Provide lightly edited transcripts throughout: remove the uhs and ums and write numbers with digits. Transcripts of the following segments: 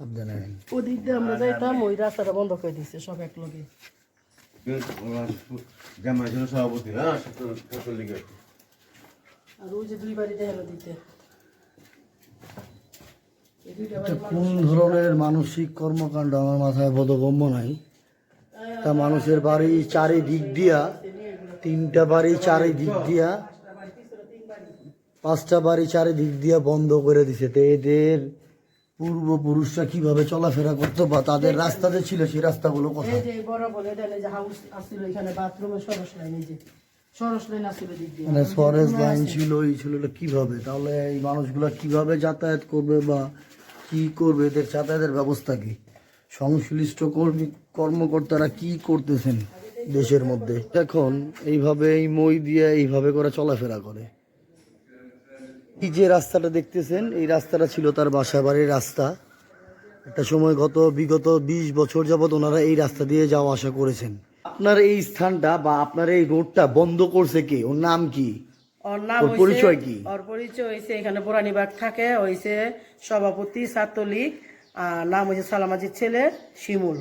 সাবধানে ওদিক দিয়ে আমরা যাইতাম, ওই রাস্তাটা বন্ধ করে দিচ্ছে সব এক লগে। সভাপতি আর ওই যে দুই বাড়িতে হেলো দিতে। কোন ধরনের মানসিক কর্মকাণ্ড আমার মাথায় বোধগম্য নাই। তা মানুষের বাড়ি চারিদিক দিয়া, 3টা বাড়ি চারিদিক দিয়া, 5টা বাড়ি চারিদিক দিয়া বন্ধ করে দিছে। তো এদের পূর্বপুরুষরা কিভাবে চলাফেরা করতো বা তাদের রাস্তা যে ছিল সেই রাস্তাগুলো কোথায়? মানে সরেজ লাইন ছিল, এই ছিল, কিভাবে তাহলে এই মানুষগুলো কিভাবে যাতায়াত করবে বা কি করবে? এদের যাতায়াতের ব্যবস্থা কি? সংশ্লিষ্ট কর্মকর্তারা কি করতেছেন দেশের মধ্যে? এখন এইভাবে এই মই দিয়ে এইভাবে করে চলাফেরা করে। এই যে রাস্তাটা দেখতেছেন, এই রাস্তাটা ছিল তার বাসা বাড়ির রাস্তা। একটা সময় বিগত 20 বছর যাবৎ ওনারা এই রাস্তা দিয়ে যাওয়া আসা করেছেন। আপনার এই স্থানটা বা আপনার এই রোডটা বন্ধ করছে কে? ওর নাম কি? ওর পরিচয় কি? ওর পরিচয় হয়েছে এখানে বোরানিবাগ থাকে, হয়েছে সভাপতি ছাত্রলীগ, নাম হয়েছে সালামাজির ছেলে শিমুল।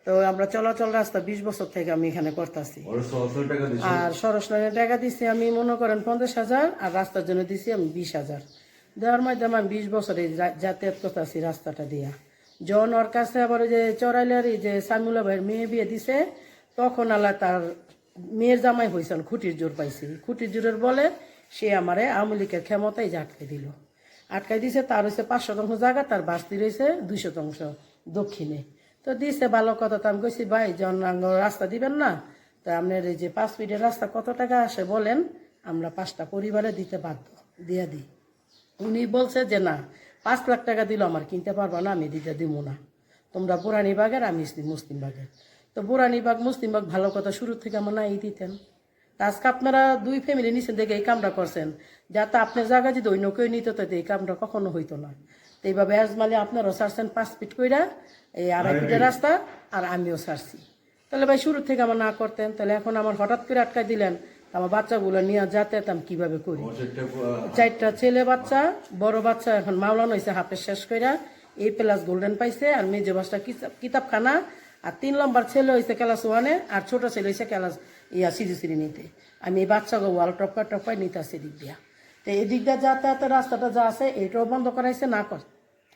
তো আমরা চলাচল রাস্তা 20 বছর থেকে আমি এখানে করতেছি। আর সরস লাইনের টাকা দিচ্ছি আমি মনে করেন 50,000, আর রাস্তার জন্য দিচ্ছি আমি 20,000। দেওয়ার মাধ্যমে আমি 20 বছরে যাতায়াত করতেছি রাস্তাটা দিয়া। যখন ওর কাছে আবার যে চড়াইলারি যে সামিউল্লা ভাইয়ের মেয়ে বিয়ে দিছে, তখন আল্লাহ তার মেয়ের জামাই হয়েছেন, খুঁটির জোর পাইছি। খুঁটির জোরের বলে সে আমারে আওয়ামী লীগের ক্ষমতায় যে আটকে দিল। আটকাই দিছে, তার হয়েছে 5 শতাংশ জায়গা, তার বাস্তি রয়েছে 2 শতাংশ দক্ষিণে। তো দিছে ভালো কথা। তো আমি কইছি ভাই যখন রাস্তা দিবেন না, তা আপনার এই যে 5 ফিটের রাস্তা কত টাকা আসে বলেন, আমরা 5টা পরিবারে দিতে বাধ্য, দিয়ে দিই। উনি বলছে যে না, 5 লাখ টাকা দিল আমার কিনতে পারবো না, আমি দিতে দিব না, তোমরা বোরানিবাগের, আমি মুসলিমবাগের। তো বোরানিবাগ মুসলিমবাগ ভালো কথা, শুরু থেকে আমার নাই দিতেন। তা আজকে আপনারা 2 ফ্যামিলি নিচেন থেকে এই কামটা করছেন, যাতে আপনার জায়গা যদি অন্য কেউ নিত তো এই কামটা কখনো হইতো না। তো এইভাবে আজমালি আপনারাও ছাড়ছেন 5 ফিট কইরা, এই 2.5 ফিটের রাস্তা, আর আমিও ছাড়ছি। তাহলে ভাই শুরু থেকে আমার না করতেন, তাহলে এখন আমার হঠাৎ করে আটকাই দিলেন, আমার বাচ্চাগুলো নিয়ে যাতায়াত আমি কিভাবে করি? 4টা ছেলে বাচ্চা, বড় বাচ্চা এখন মাওলানা হয়েছে, হাফেজ শেষ কইরা A+ গোল্ডেন পাইছে, আর মেজো বাচ্চা কিতাবখানা, আর 3 নম্বর ছেলে হয়েছে ক্লাস 1-এ, আর ছোট ছেলে হয়েছে ক্লাস সিজি নিতে। আমি এই বাচ্চাকে ওয়াল টপকায় নিতে আসি দিক দিয়া। তো এই দিক দিয়ে যাতায়াতের রাস্তাটা যা আছে এটাও বন্ধ করাইছে, না কর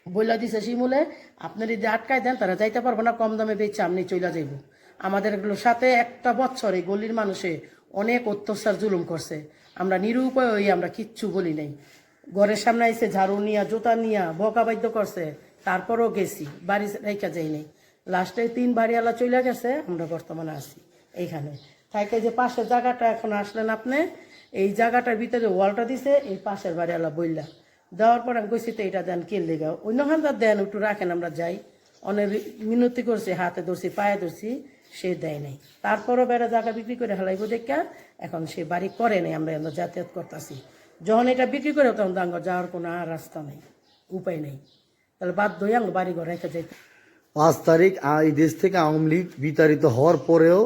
বইলা দিছে শিমুলে, আপনার যদি আটকায় দেন তারা যাইতে পারবো না, কম দামে বেচে আপনি চলে যাইব। আমাদের এগুলোর সাথে একটা বছর এই গলির মানুষে অনেক অত্যাচার জুলুম করছে, আমরা নিরুপায় হই, আমরা কিচ্ছু বলি নাই। ঘরের সামনে আইসে ঝাড়ু নিয়া, জুতা নিয়া বকা বাধ্য করছে, তারপরও গেছি, বাড়ি রেখা যাই নাই। লাস্টে 3 বাড়িওয়ালা চলে গেছে, আমরা বর্তমানে আছি এইখানে থাকে। যে পাশের জায়গাটা এখন আসলেন আপনি, এই জায়গাটার ভিতরে ওয়ালটা দিছে এই পাশের বাড়িওয়ালা বইলা দেওয়ার পর আমি কইছি তো এটা দেন কিনলে গাও, অন্য হান্দার দেন একটু রাখেন, আমরা যাই। অনেক মিনতি করছি, হাতে ধরছি, পায়ে ধরছি, সে দেয় নাই। তারপরও বেড়া জায়গা বিক্রি করে হেলাইব দেখা এখন সে বাড়ি করে নাই, আমরা যাতায়াত করতেছি। যখন এটা বিক্রি করে তখন দাঙ্গর যাওয়ার কোনো আর রাস্তা নেই, উপায় নেই, তাহলে বাধ্য হয়ে আমরা বাড়ি ঘর রেখে যাইতে। 5 তারিখ এই দেশ থেকে আওয়ামী লীগ বিতাড়িত হওয়ার পরেও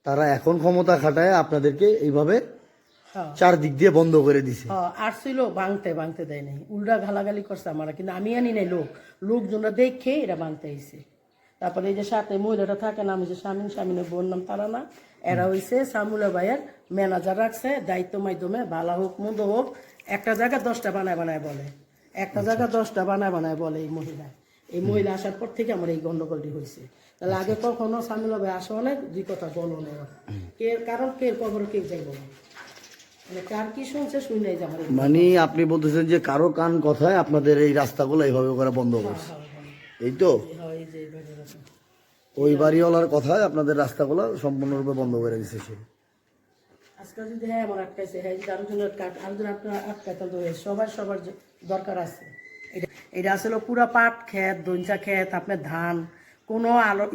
তারা এখন ক্ষমতা খাটায় আপনাদেরকে এইভাবে চারদিক দিয়ে বন্ধ করে দিছে। আসছিল ভাঙতে দেয় নাই, উল্টা গালাগালি করছে আমরা, কিন্তু আমি আনি নাই, লোকজনরা দেখে এরা ভাঙতে আইছে। তারপরে এই যে সাথে মহিলাটা থাকে, নাম হচ্ছে স্বামীনের বোন নাম তারা না, এরা হইছে সামুলা ভাইয়ের ম্যানেজার রাখছে, দায়িত্ব মাধ্যমে ভালো হোক মন্দ হোক, একটা জায়গা 10টা বানায় বলে, একটা জায়গা 10টা বানায় বলে এই মহিলা আসার পর থেকে আমার এই গন্ডগোলটি হয়েছে। তাহলে আগে কখনো সামুলা ভাই আসা অনেক 2 কথা বলো না, কারণ কে কখনো কেউ যাইব না, মানে আপনি বলতেছেন যে কারো কান কথায় আপনাদের এই রাস্তাগুলো এইভাবে করে বন্ধ করছে, এই তো ওই বাড়িওয়ালার কথায় আপনাদের রাস্তাগুলো সম্পূর্ণরূপে বন্ধ করে দিচ্ছে সে। আজকাল যদি আমার আটকাইছে, সবার দরকার আছে। এটা আসলে পুরা পাট ক্ষেত, দঞ্চা ক্ষেত, আপনার ধান, কোনো আলো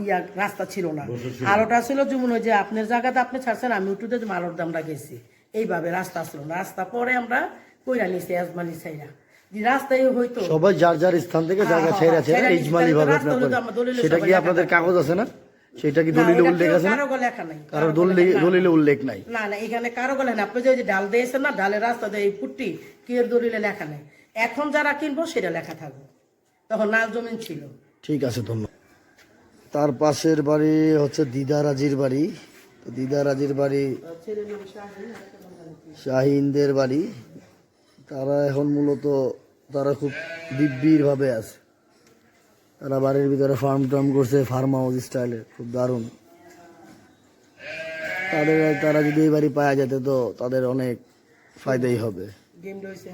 রাস্তা ছিল না। আলোটা ছিল যেমন ওই যে আপনার জায়গাতে আপনি ছাড়ছেন, আমি উঠুতে আলোর দামটা গেছি, এইভাবে রাস্তা ছিল না। রাস্তা পরে আমরা কইরা নিছি আজমালি ছাইরা, যে রাস্তায় হইতো সবাই যার যার স্থান থেকে জায়গা ছেড়ে আছে ইজমালি ভাবে। সেটা কি আপনাদের কাগজ আছে না? সেটা কি দলিলে উল্লেখ আছে? কারো লেখা নাই, কারো দলিলে উল্লেখ নাই। না এখানে কারো লেখা নাই। আপনি যে ডাল দিয়েছেন না, ডালের রাস্তা দিয়ে এই পুট্টি কি দলিলে লেখা নাই। এখন যারা কিনবো সেটা লেখা থাকবে, তখন নাল জমিন ছিল। ঠিক আছে, ধন্যবাদ। তার পাশের বাড়ি হচ্ছে দিদারাজির বাড়ি। তো দিদারাজির বাড়ি ছেলের নাম শাহিন, আরেকটা নাম জানি কি। শাহিনদের বাড়ি। তারা এখন মূলত তারা খুব দিব্যিরভাবে আছে। তারা বাড়ির ভিতরে ফার্ম টার্ম করছে, ফার্ম হাউস স্টাইলে, খুব দারুণ। তারা যদি এই বাড়ি পাওয়া যেত তো তাদের অনেক ফায়দাই হবে। গেম রয়েছে।